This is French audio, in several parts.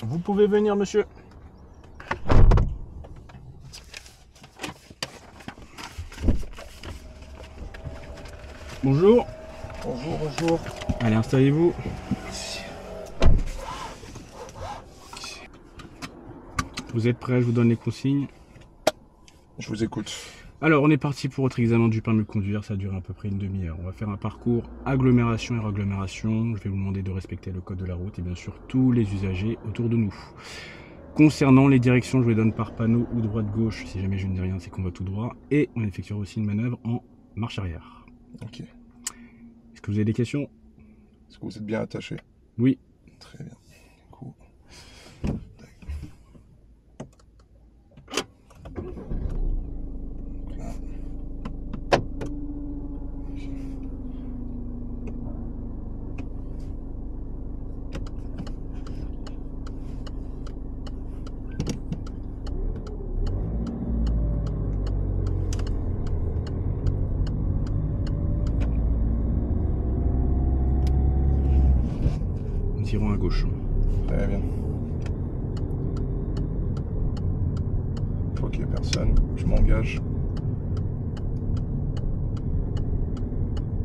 Vous pouvez venir, monsieur. Bonjour. Bonjour, bonjour. Allez, installez-vous. Vous êtes prêts? Je vous donne les consignes. Je vous écoute. Alors, on est parti pour votre examen du permis de conduire. Ça dure à peu près une demi-heure. On va faire un parcours agglomération et agglomération. Je vais vous demander de respecter le code de la route et bien sûr tous les usagers autour de nous. Concernant les directions, je vous les donne par panneau ou droite-gauche. Si jamais je ne dis rien, c'est qu'on va tout droit. Et on effectuera aussi une manœuvre en marche arrière. Ok. Est-ce que vous avez des questions? Est-ce que vous êtes bien attaché? Oui. Très bien. Cool. Là. Nous tirons à gauche. Très bien. Je vois qu'il n'y a personne. Je m'engage.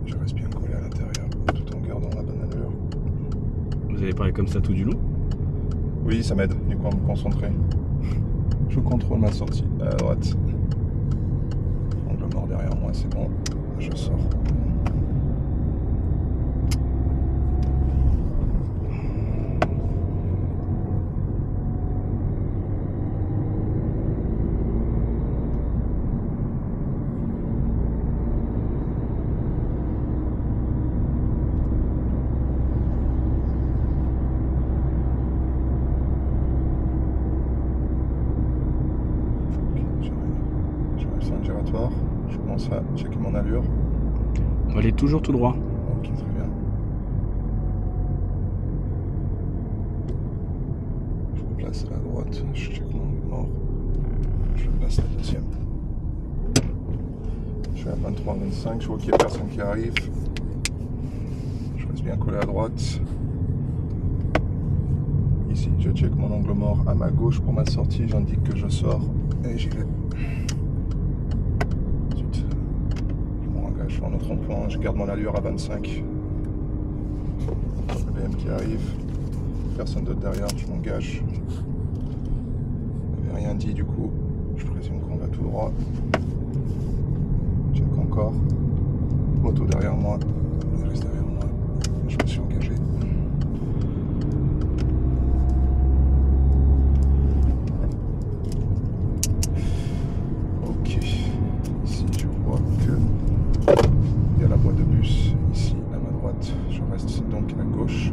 Je reste bien collé à l'intérieur tout en gardant la bonne allure. Vous allez parler comme ça tout du long? Oui, ça m'aide du coup à me concentrer. Je contrôle ma sortie à droite. Angle mort derrière moi, c'est bon. Je sors. J'arrive sur un giratoire. Je commence à checker mon allure. On va aller toujours tout droit. Ok, très bien. Je me place à la droite, je check mon angle mort. Je passe la deuxième. Je suis à 23-25, je vois qu'il n'y a personne qui arrive. Je reste bien collé à droite. Ici, je check mon angle mort à ma gauche pour ma sortie, j'indique que je sors et j'y vais. Ensuite, je m'engage sur un autre rond-point, je garde mon allure à 25. Le BM qui arrive, personne d'autre derrière, je m'engage. Je n'avais rien dit du coup, je présume qu'on va tout droit. Check encore. Moto derrière moi, il reste derrière moi. Je me suis engagé. Ok. Ici je vois que il y a la boîte de bus ici à ma droite. Je reste donc à gauche.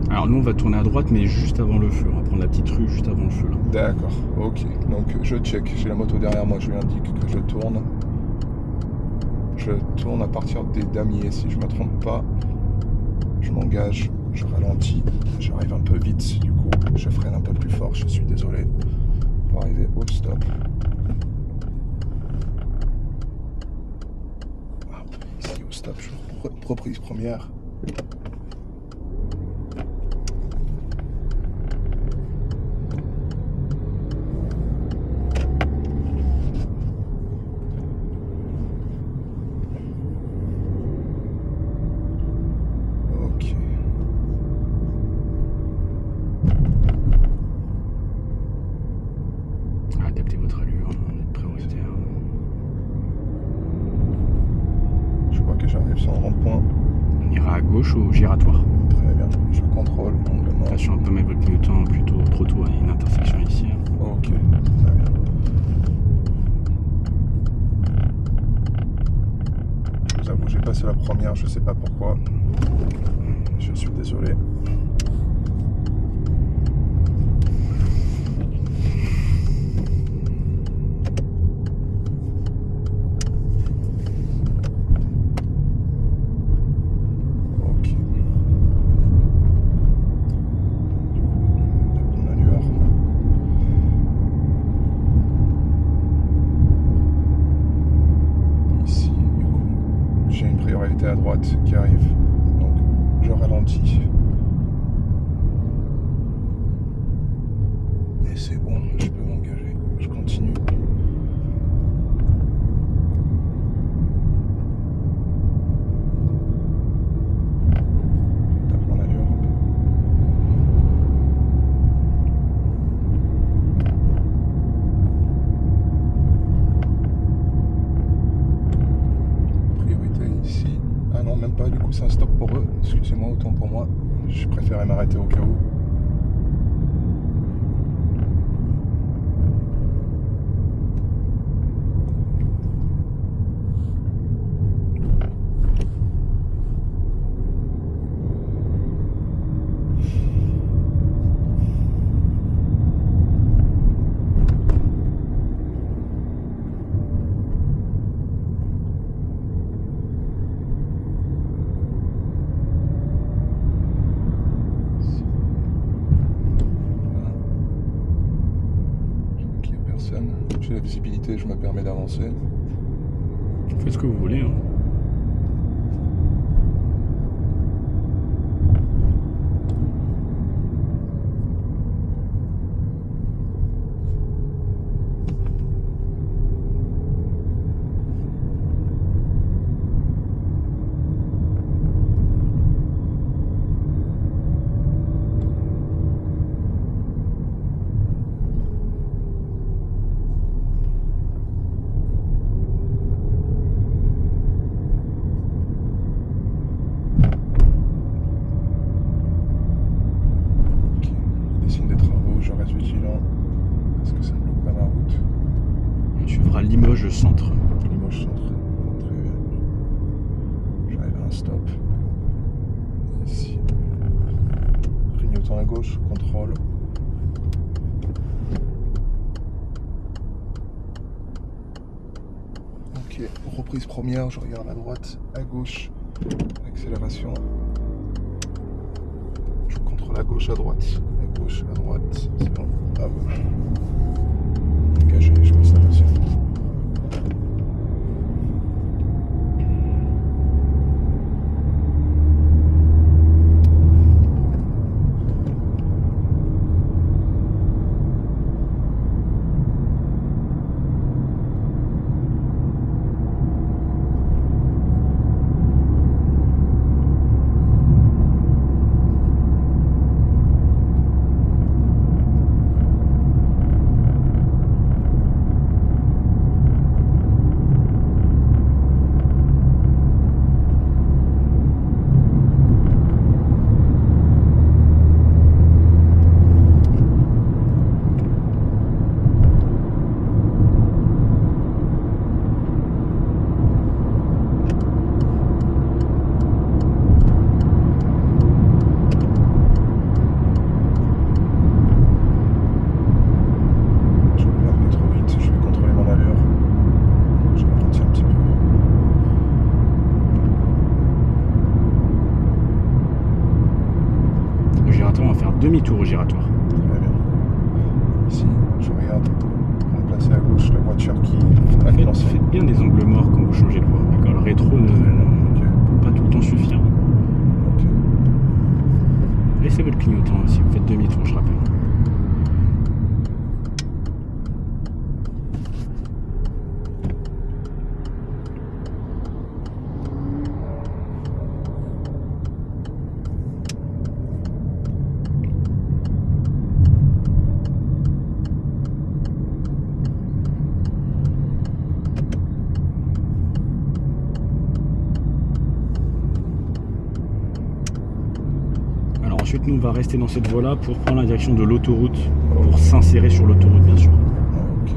Alors nous on va tourner à droite mais juste avant le feu. On va prendre la petite rue juste avant le feu là. D'accord, ok. Donc je check, j'ai la moto derrière moi, je lui indique que je tourne. Je tourne à partir des damiers, si je ne me trompe pas. Je m'engage, je ralentis, j'arrive un peu vite, du coup je freine un peu plus fort, je suis désolé. Pour arriver au stop. Ici au stop, je reprise première. Ok. Adaptez votre allure, on est prioritaire. Je vois que j'arrive sur un rond-point. On ira à gauche au giratoire. Très bien, je contrôle l'angle mort. Attention un peu mettre votre clignotant plutôt trop tôt, il y a une intersection ici. Ok, très bien. Je vous avoue, j'ai passé la première, je sais pas pourquoi. Je suis désolé. Ok. Mon allure. Ici, du coup, j'ai une priorité à droite qui arrive, donc je ralentis. préférais m'arrêter au cas où. J'ai la visibilité, je me permets d'avancer. Faites ce que vous voulez. Hein. Limoges centre. Limoges centre. Très bien. J'arrive à un stop. Ici. Clignotant à gauche, contrôle. Ok, reprise première, je regarde à droite, à gauche. Accélération. Je contrôle à gauche, à droite. À gauche, à droite. C'est bon. Ah bon. Engagé, je passe la passion. Demi-tour au giratoire. Très bien. Ici, je regarde pour me placer à gauche la voiture qui Faites bien des angles morts quand vous changez de voie. D'accord, le rétro ne peut pas tout le temps suffire. Okay. Laissez votre clignotant si vous faites demi-tour, je rappelle. Ensuite, nous, on va rester dans cette voie-là pour prendre la direction de l'autoroute, pour s'insérer sur l'autoroute, bien sûr. Okay.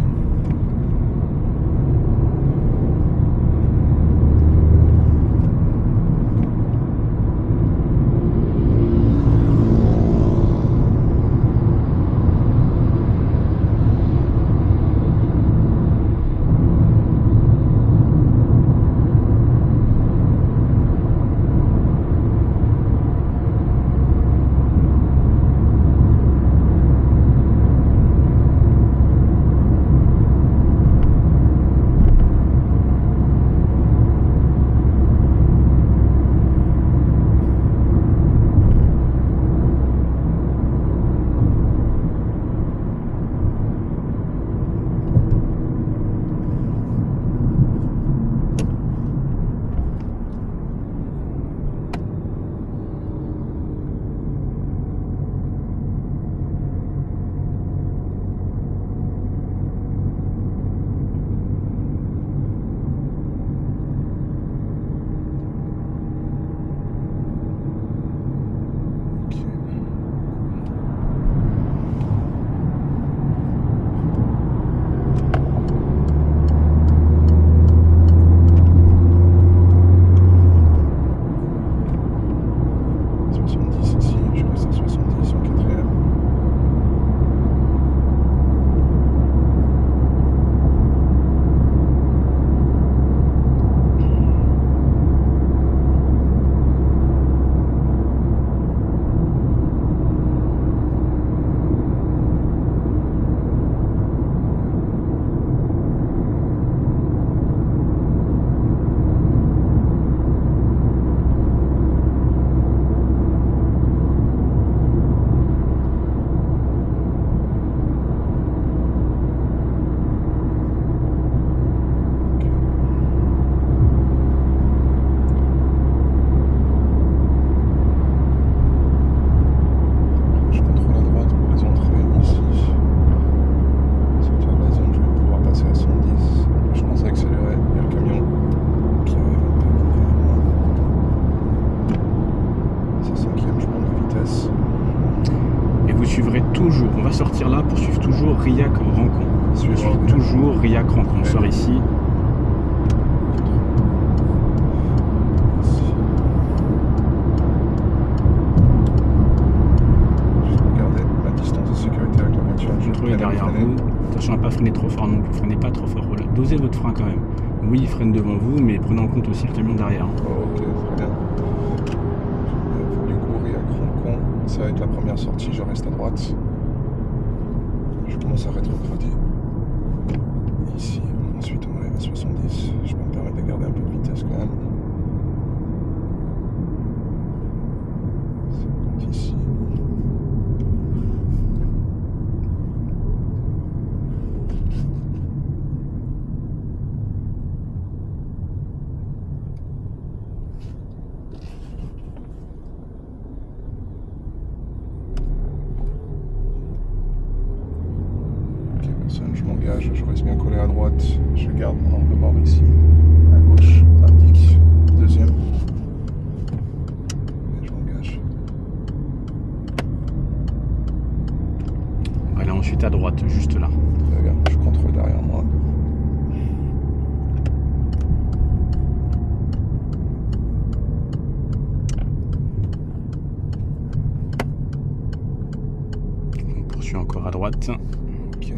toujours, on va sortir là pour suivre toujours Riac Rancon. Je suis toujours Riac Rancon. On sort ici. Regardez la distance de sécurité avec la voiture. Contrôlez derrière vous. Attention à ne pas freiner trop fort non plus. Freinez pas trop fort. Voilà. Dosez votre frein quand même. Oui, il freine devant vous, mais prenez en compte aussi le camion derrière. Oh, ok, très bien. Du coup, Riac Rancon, ça va être la première sortie. Je reste à droite. Je commence à rétrograder. Ici, ensuite on arrive à 70. Je peux me permettre de garder un peu de vitesse quand même. 50 ici. Je m'engage, je reste bien collé à droite, je garde mon angle mort ici, à gauche, indique, deuxième, et je m'engage. On va aller ensuite à droite, juste là. Très bien, je contrôle derrière moi. On poursuit encore à droite. Ok.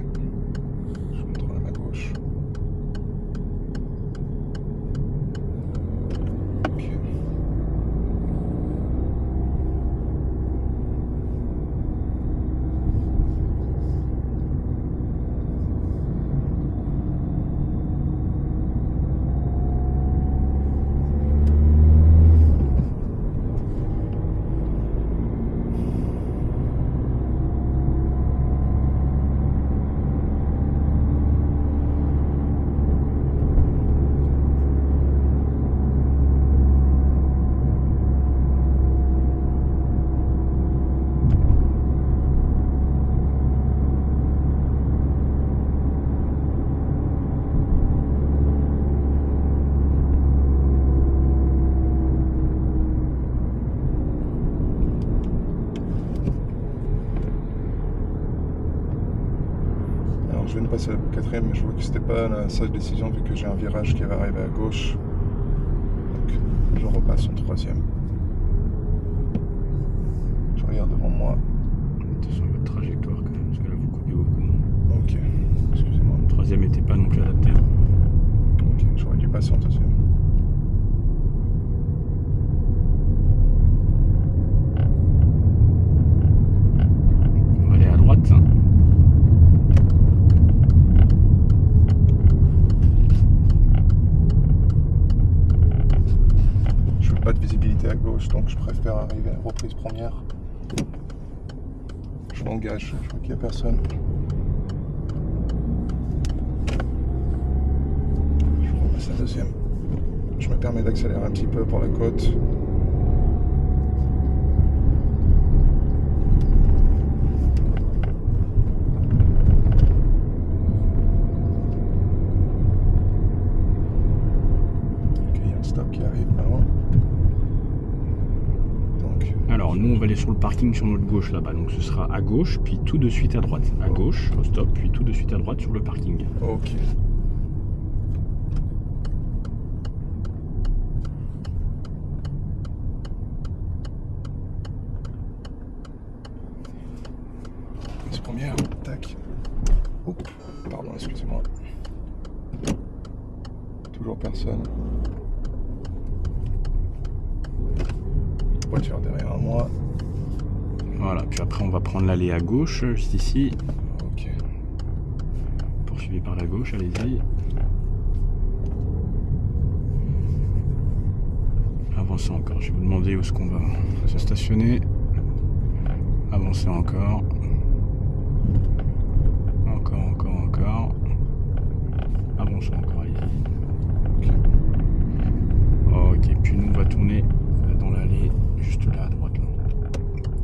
Je viens de passer à la quatrième, mais je vois que c'était pas la sage décision vu que j'ai un virage qui va arriver à gauche. Donc je repasse en troisième. Je regarde devant moi. Attention à votre trajectoire quand même, parce que là vous coupez beaucoup. Ok, excusez-moi. Le troisième n'était pas non plus adapté. Ok, j'aurais dû passer en deuxième. On va aller à droite. Pas de visibilité à gauche, donc je préfère arriver à la reprise première. Je m'engage, je vois qu'il n'y a personne. Je repasse la deuxième. Je me permets d'accélérer un petit peu pour la côte. Ok, il y a un stop qui arrive pas loin. Alors nous on va aller sur le parking sur notre gauche là-bas, donc ce sera à gauche puis tout de suite à droite. À gauche au stop puis tout de suite à droite sur le parking. Ok. Prise première, tac. Oups, pardon, excusez-moi. Toujours personne. Voiture derrière moi. Voilà, puis après on va prendre l'allée à gauche, juste ici. Ok. Poursuivez par la gauche, allez-y. Avancez encore, je vais vous demander où est-ce qu'on va se stationner. Avancez encore. Encore. Avancez encore, allez-y. Ok, puis nous on va tourner dans l'allée juste là à droite là.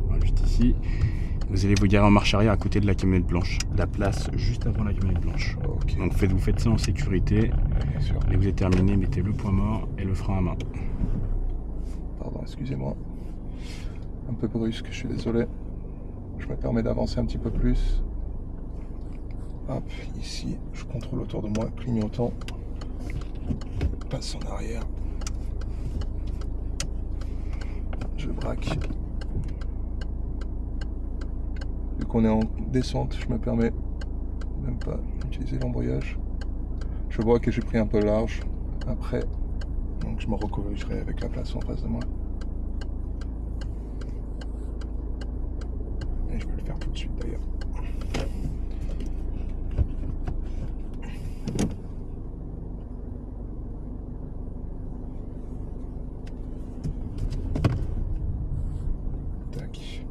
Voilà, juste ici. Vous allez vous garer en marche arrière à côté de la camionnette blanche. La place juste avant la camionnette blanche. Okay. Donc vous faites ça en sécurité. Bien sûr. Et vous êtes terminé, mettez le point mort et le frein à main. Pardon, excusez-moi. Un peu brusque, je suis désolé. Je me permets d'avancer un petit peu plus. Hop, ici, je contrôle autour de moi, clignotant. Passe en arrière. Je braque. Vu qu'on est en descente, je me permets même pas d'utiliser l'embrayage. Je vois que j'ai pris un peu large après, donc je me recorrigerai avec la place en face de moi. Et je vais le faire tout de suite d'ailleurs. Tac.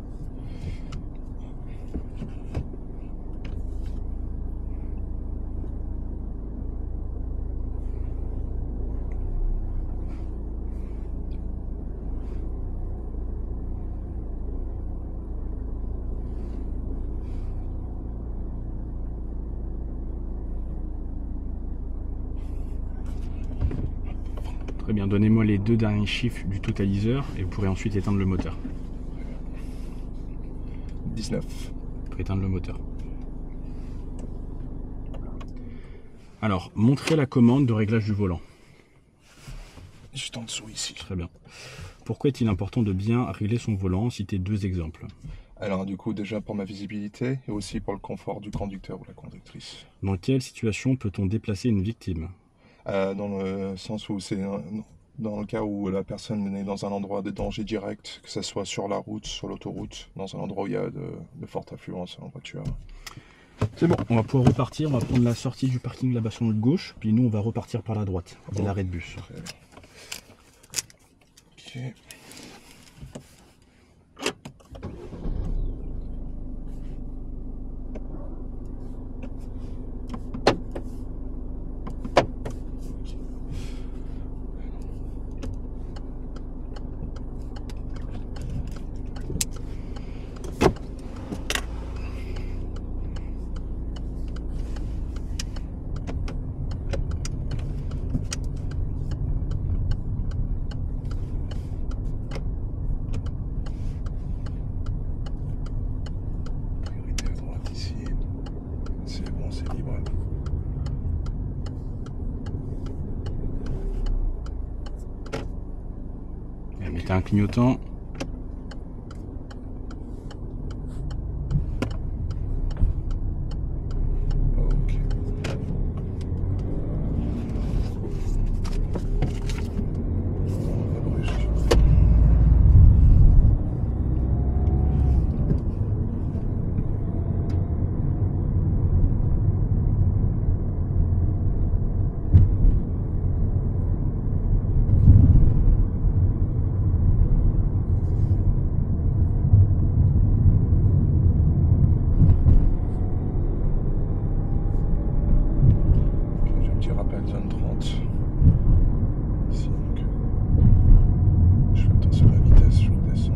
Très bien, donnez-moi les 2 derniers chiffres du totaliseur et vous pourrez ensuite éteindre le moteur. 19. Vous pouvez éteindre le moteur. Alors, montrez la commande de réglage du volant. Juste en dessous ici. Très bien. Pourquoi est-il important de bien régler son volant? Citez 2 exemples. Alors du coup, déjà pour ma visibilité et aussi pour le confort du conducteur ou la conductrice. Dans quelle situation peut-on déplacer une victime? Dans le sens où c'est dans le cas où la personne est dans un endroit de danger direct, que ce soit sur la route, sur l'autoroute, dans un endroit où il y a de forte affluence en voiture. C'est bon, on va pouvoir repartir, on va prendre la sortie du parking là-bas sur notre gauche, puis nous on va repartir par la droite, de l'arrêt de bus. Très bien. Ok. Priorité à droite ici. C'est bon, c'est libre. Mettez un clignotant. Ok. La brusque. J'ai un petit rappel zone 30. Ici, donc, je fais attention à la vitesse, je redescends.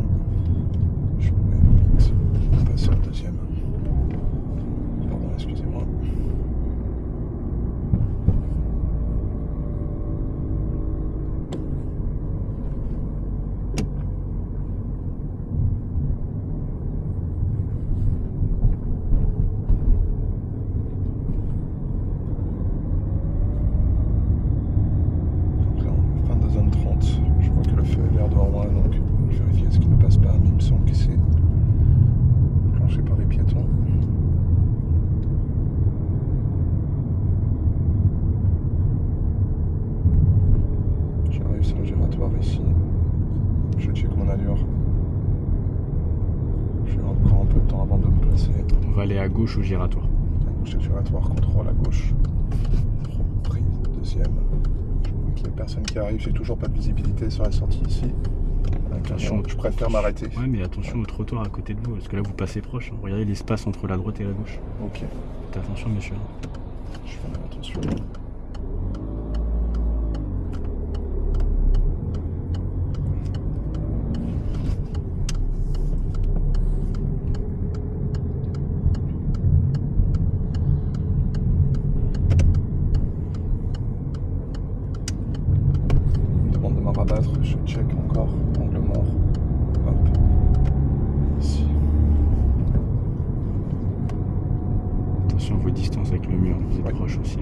Je me mets vite. On passe sur le deuxième. Pardon, excusez-moi. Donc là, en fin de zone 30, je vois que le feu est vert devant moi, donc je vérifie ce qui ne passe pas, mais il me semble que c'est enclenché par les piétons. J'arrive sur le giratoire ici. Je check mon allure. Je vais encore un peu de temps avant de me placer. On va aller à gauche au giratoire. À gauche du giratoire, contrôle à gauche. Prise, deuxième. Je vois qu'il y a personne qui arrive, j'ai toujours pas de visibilité sur la sortie ici. Attention. Je préfère m'arrêter. Ouais, mais attention au trottoir à côté de vous, parce que là vous passez proche. Regardez l'espace entre la droite et la gauche. Ok, Faites attention, monsieur. je fais attention. Il me demande de me rabattre, je check encore, angle mort. Hop. Ici. attention à vos distances avec le mur, vous êtes Ouais. proche aussi.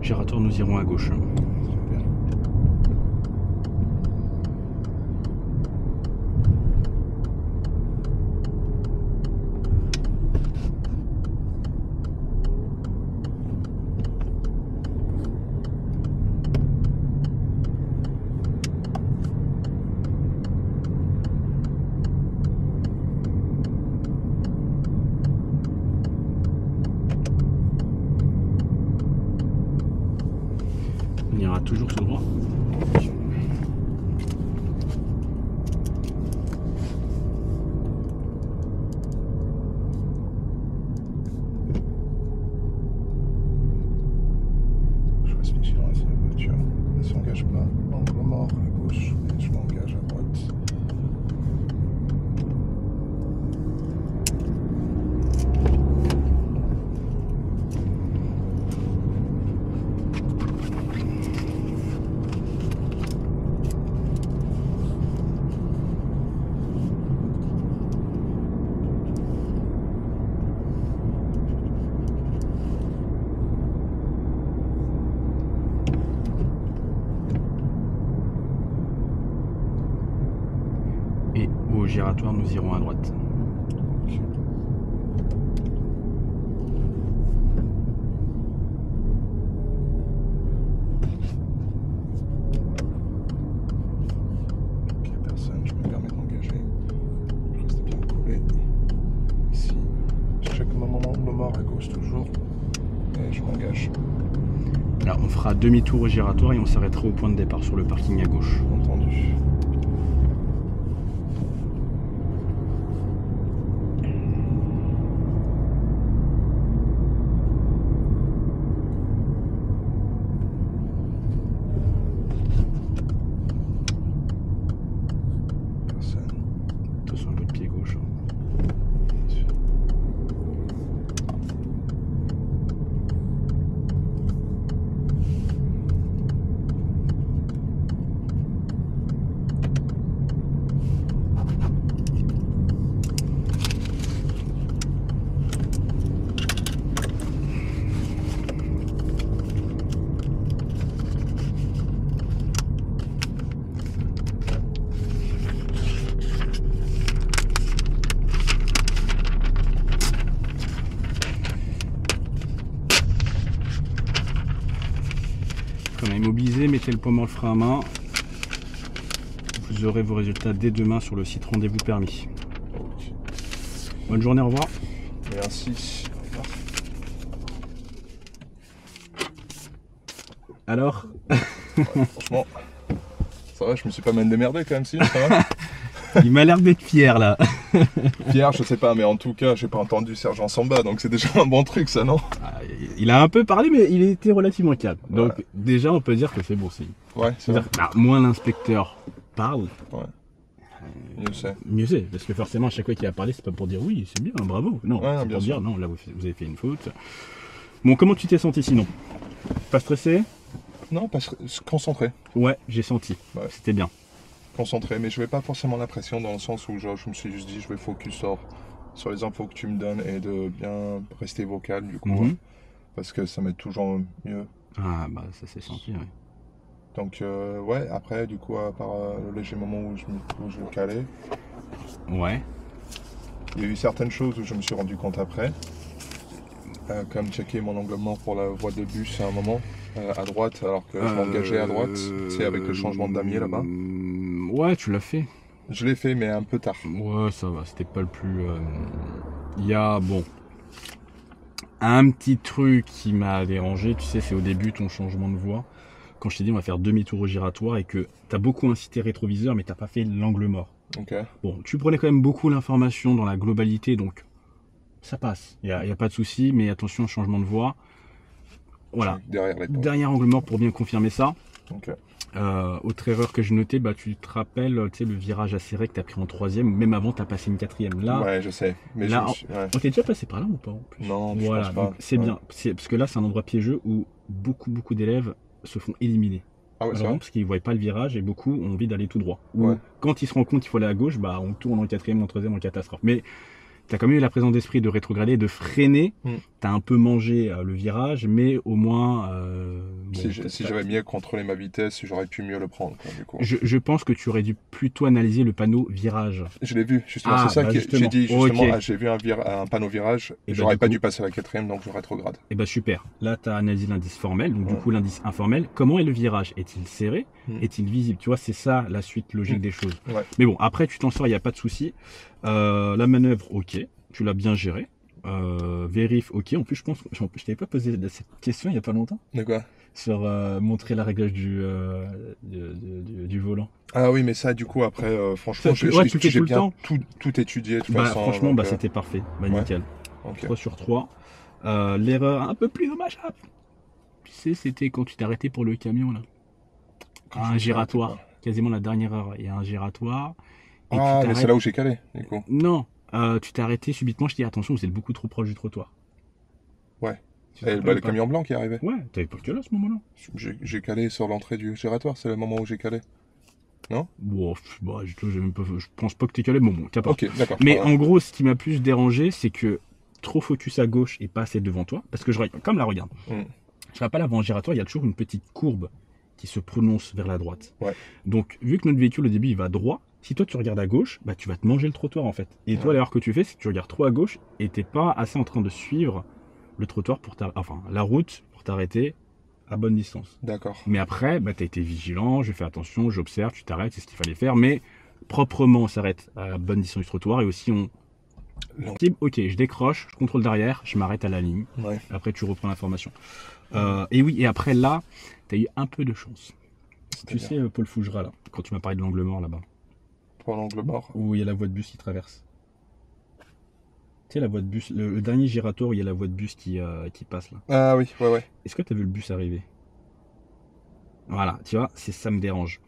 Giratoire, nous irons à gauche. Super. On ira toujours tout droit. Je respire dans la voiture. Elle ne s'engage pas. Angle mort à gauche et je m'engage à droite. Et au giratoire, nous irons à droite. Ok, personne, je me permets d'engager. Je reste bien collé. Ici, je check mon angle mort à gauche toujours. Et je m'engage. Là, on fera demi-tour au giratoire et on s'arrêtera au point de départ sur le parking à gauche. Entendu. Personne. Attention à votre pied gauche. Quand on est immobilisé, mettez le poids-mort, le frein à main. Vous aurez vos résultats dès demain sur le site Rendez-vous Permis. Ok. Bonne journée, au revoir. Merci. Au revoir. Alors, Franchement, ça va, je me suis pas mal démerdé quand même, si, ça va. il m'a l'air d'être fier là. Pierre, je sais pas, mais en tout cas, j'ai pas entendu Sergent Samba, donc c'est déjà un bon truc, ça, non? Ah, il a un peu parlé, mais il était relativement calme. Donc Ouais. déjà, on peut dire que c'est bon signe. Ouais, c'est vrai. C'est-à-dire que, moins l'inspecteur parle, Mieux c'est. mieux c'est. Parce que forcément, à chaque fois qu'il a parlé, c'est pas pour dire oui, c'est bien, bravo. Non, Ouais, c'est bien pour sûr. dire non, là vous avez fait une faute. Bon, comment tu t'es senti sinon? Pas stressé? Non, pas concentré. Ouais, j'ai senti. Ouais. C'était bien. Concentré, mais je n'avais pas forcément l'impression dans le sens où genre, je me suis juste dit je vais focus sur les infos que tu me donnes et de bien rester vocal du coup, Mhm. parce que ça m'aide toujours mieux. Ah bah ça s'est senti, ouais. Donc ouais, après du coup, à part le léger moment où je me calais, Ouais. il y a eu certaines choses où je me suis rendu compte après, comme checker mon angle mort pour la voie de bus à un moment, à droite, alors que je m'engageais à droite, c'est avec le changement de damier là-bas. Ouais, tu l'as fait. Je l'ai fait, mais un peu tard. Ouais, ça va, c'était pas le plus... Il y a, bon, un petit truc qui m'a dérangé, tu sais, c'est au début ton changement de voie. quand je t'ai dit on va faire demi-tour au giratoire et que tu as beaucoup incité rétroviseur mais tu n'as pas fait l'angle mort. Ok. Bon, tu prenais quand même beaucoup l'information dans la globalité, donc ça passe. Il y a pas de souci, mais attention, changement de voie. Voilà. Derrière les portes. Dernier angle mort pour bien confirmer ça. Ok. Autre erreur que j'ai notée, tu te rappelles, le virage assez rec que tu as pris en 3e, même avant tu as passé une 4e. Là, Ouais, je sais. Mais là, ouais. on t'est déjà passé par là ou pas en plus? Non, je voilà, pense pas. c'est Ouais. bien. Parce que là, c'est un endroit piégeux où beaucoup d'élèves se font éliminer. Ah ouais, c'est Alors, vrai. parce qu'ils ne voient pas le virage et beaucoup ont envie d'aller tout droit. Ou Ouais. quand ils se rendent compte qu'il faut aller à gauche, on tourne en 4e, en 3e, en catastrophe. Mais tu as quand même eu la présence d'esprit de rétrograder, de freiner. Tu as un peu mangé le virage, mais au moins. Si j'avais mieux contrôlé ma vitesse, j'aurais pu mieux le prendre. Quoi, du coup. Je pense que tu aurais dû plutôt analyser le panneau virage. Je l'ai vu, justement. Ah, c'est ça bah, que justement. j'ai dit. Justement, Ok. j'ai vu un panneau virage. Et bah, J'aurais du pas coup- dû passer à la 4e, donc je rétrograde. Et bah super. Là, tu as analysé l'indice formel. Donc, du Ouais. coup, l'indice informel. Comment est le virage? Est-il serré? Est-il visible? Tu vois, c'est ça la suite logique des choses. Ouais. Mais bon, après, tu t'en sors, il n'y a pas de souci. La manœuvre, ok. Tu l'as bien gérée. Vérif, ok. En plus, je pense, je t'avais pas posé cette question il n'y a pas longtemps De quoi? sur montrer la réglage du volant. Ah oui, mais ça, du coup, après, franchement, Ça, tu le fais tout le bien temps. tout étudié. De toute Bah, façon, franchement, donc, c'était parfait. Bah, ouais. nickel. ok. 3 sur 3. L'erreur un peu plus dommageable, tu sais, c'était quand tu t'es arrêté pour le camion là. Quand À je un me suis giratoire. arrêté, Quasiment la dernière heure. Il y a un giratoire. Et Ah, tu mais c'est t'arrêtes. là où j'ai calé, du coup. Non, tu t'es arrêté subitement. Je t'ai dit attention, vous êtes beaucoup trop proche du trottoir. Ouais. Tu te Et rappelles le ou pas? camion blanc qui est arrivé. Ouais, t'avais pas que là à ce moment-là. J'ai calé sur l'entrée du giratoire, c'est le moment où j'ai calé. Bon, je pense pas que t'es calé. Bon, qu'importe. Ok, d'accord. Mais voilà. en gros, ce qui m'a plus dérangé, c'est que trop focus à gauche et pas assez devant toi. Parce que comme là, regarde. Je rappelle, avant un giratoire, il y a toujours une petite courbe qui se prononce vers la droite. Ouais. Donc, vu que notre véhicule au début il va droit, si toi tu regardes à gauche, tu vas te manger le trottoir en fait. Et toi, l'erreur que tu fais, c'est que tu regardes trop à gauche et t'es pas assez en train de suivre le trottoir la route pour t'arrêter à bonne distance. D'accord. Mais après, tu as été vigilant, je fais attention, j'observe, tu t'arrêtes, c'est ce qu'il fallait faire, mais proprement on s'arrête à bonne distance du trottoir et aussi on. Ok, je décroche, je contrôle derrière, je m'arrête à la ligne. Ouais. Après, tu reprends l'information. Et oui, et après là, tu as eu un peu de chance. Tu sais, Paul Fougerat, là, quand tu m'as parlé de l'angle mort là-bas, Pour l'angle mort. où il y a la voie de bus qui traverse. Tu sais, la voie de bus, le dernier giratoire, où il y a la voie de bus qui passe là. Ah oui, ouais. Est-ce que tu as vu le bus arriver? Voilà, tu vois, ça me dérange.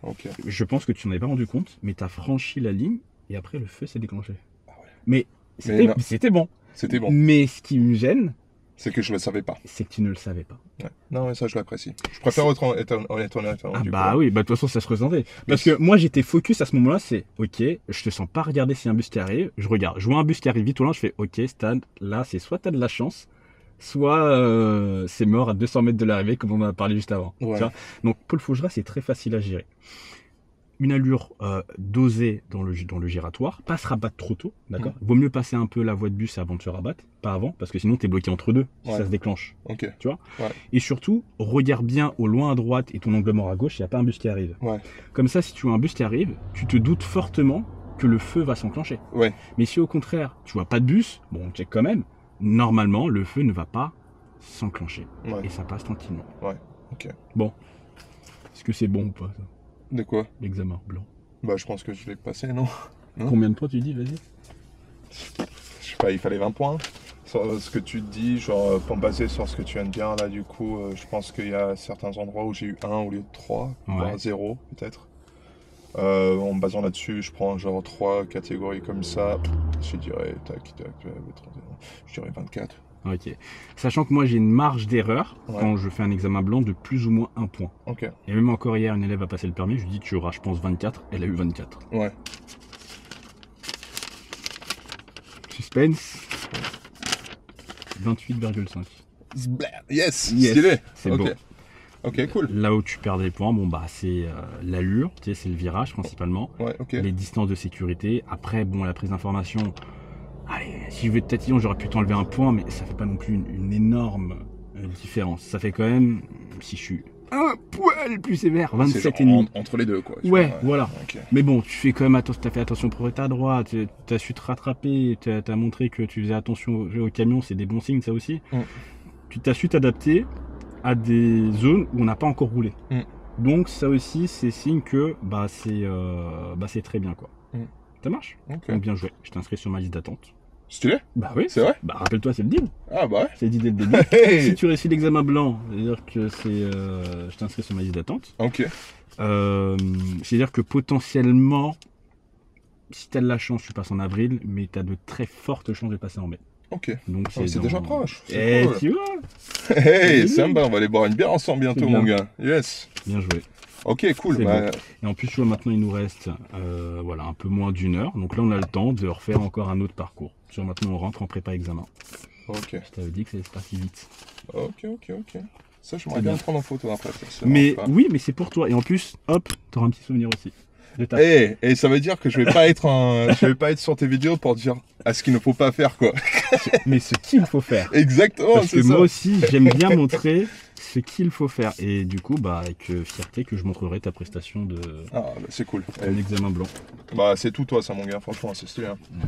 Ok. Je pense que tu n'en avais pas rendu compte, mais tu as franchi la ligne et après le feu s'est déclenché. Ah ouais. Mais non. c'était bon. C'était bon. Mais ce qui me gêne, C'est que je le savais pas. c'est que tu ne le savais pas. Ouais. Non, mais ça, je l'apprécie. Je préfère être honnête. Ah du bah coup. oui, de toute façon ça se ressentait. Parce que moi j'étais focus à ce moment-là, c'est ok, je te sens pas regarder s'il y a un bus qui arrive, je regarde, je vois un bus qui arrive vite au loin, je fais ok Stan, là c'est soit t'as de la chance, soit c'est mort à 200 mètres de l'arrivée comme on en a parlé juste avant. Ouais. Tu vois. Donc Paul Fougerat c'est très facile à gérer. Une allure dosée dans le giratoire, pas se rabattre trop tôt, d'accord. Vaut mieux passer un peu la voie de bus avant de se rabattre, pas avant, parce que sinon t'es bloqué entre deux, si ça se déclenche. Ok. Tu vois. Ouais. Et surtout, regarde bien au loin à droite et ton angle mort à gauche, il n'y a pas un bus qui arrive. Ouais. Comme ça, si tu vois un bus qui arrive, tu te doutes fortement que le feu va s'enclencher. Ouais. Mais si au contraire, tu vois pas de bus, bon, on check quand même, normalement, le feu ne va pas s'enclencher. Ouais. Et ça passe tranquillement. Ouais. Ok. Bon. Est-ce que c'est bon ou pas, ça, De quoi? l'examen blanc? Bah, je pense que je l'ai passé, non? Combien de points tu dis, vas-y? Je sais pas, il fallait 20 points. Sur ce que tu dis, genre, pour me baser sur ce que tu viens de dire, là, du coup, je pense qu'il y a certains endroits où j'ai eu 1 au lieu de 3, voire 0, peut-être. En me basant là-dessus, je prends genre 3 catégories comme ça. Je dirais, je dirais 24. Ok. Sachant que moi, j'ai une marge d'erreur Ouais. quand je fais un examen blanc de plus ou moins 1 point. Ok. Et même encore hier, une élève a passé le permis, je lui dis tu auras, je pense, 24. Elle a eu 24. Ouais. Suspense. 28,5. Yes, Yes. stylé. C'est Ok. beau. Ok, cool. Là où tu perds des points, bon bah c'est l'allure, tu sais, c'est le virage principalement, Ouais, ok. les distances de sécurité. Après, bon, la prise d'information, allez, si je veux être tatillon, j'aurais pu t'enlever un point, mais ça fait pas non plus une énorme différence. Ça fait quand même, si je suis un poil plus sévère, C'est 27 genre et demi. entre les deux, quoi. tu Ouais, vois, voilà. Ok. Mais bon, tu fais quand même attention, t'as fait attention pour être à droite, t'as su te rattraper, t'as montré que tu faisais attention au camion, c'est des bons signes ça aussi. Mm. Tu t'as su t'adapter. à des zones où on n'a pas encore roulé. Mm. Donc ça aussi, c'est signe que c'est très bien, quoi. Mm. Ça marche? Ok. Donc bien joué. Je t'inscris sur ma liste d'attente. Stylé? Bah oui. C'est vrai? Bah rappelle-toi, c'est le deal. Ah bah ouais. C'est dit dès le début. Hey. Si tu réussis l'examen blanc, c'est-à-dire que je t'inscris sur ma liste d'attente. Ok. C'est-à-dire que potentiellement, si tu as de la chance, tu passes en avril, mais tu as de très fortes chances de passer en mai. Ok. Donc C'est déjà proche. Et Cool. tu vois, Hey, Samba, on va aller boire une bière ensemble bientôt, C'est bien. mon gars. Yes. bien joué. Ok, cool. C'est Bah, Et en plus, tu vois, maintenant, il nous reste un peu moins d'1 heure. Donc là, on a le temps de refaire encore un autre parcours. Tu vois, maintenant, on rentre en prépa examen. ok. Je t'avais dit que ça allait se passer vite. Ok. Ça, je C'est m'aurais bien bien. le prendre en photo après. Ça Mais marche pas. oui, mais c'est pour toi. Et en plus, hop, t'auras un petit souvenir aussi. De ta... Et ça veut dire que je vais pas être je vais pas être sur tes vidéos pour dire à ce qu'il ne faut pas faire, quoi. Mais ce qu'il faut faire. Exactement, Parce que c'est ça. moi aussi, j'aime bien montrer ce qu'il faut faire. Et du coup, avec fierté que je montrerai ta prestation de Ah, bah, c'est cool. ton examen blanc. Bah, c'est tout toi, ça, mon gars. Franchement, c'est stylé. Hein. Ouais.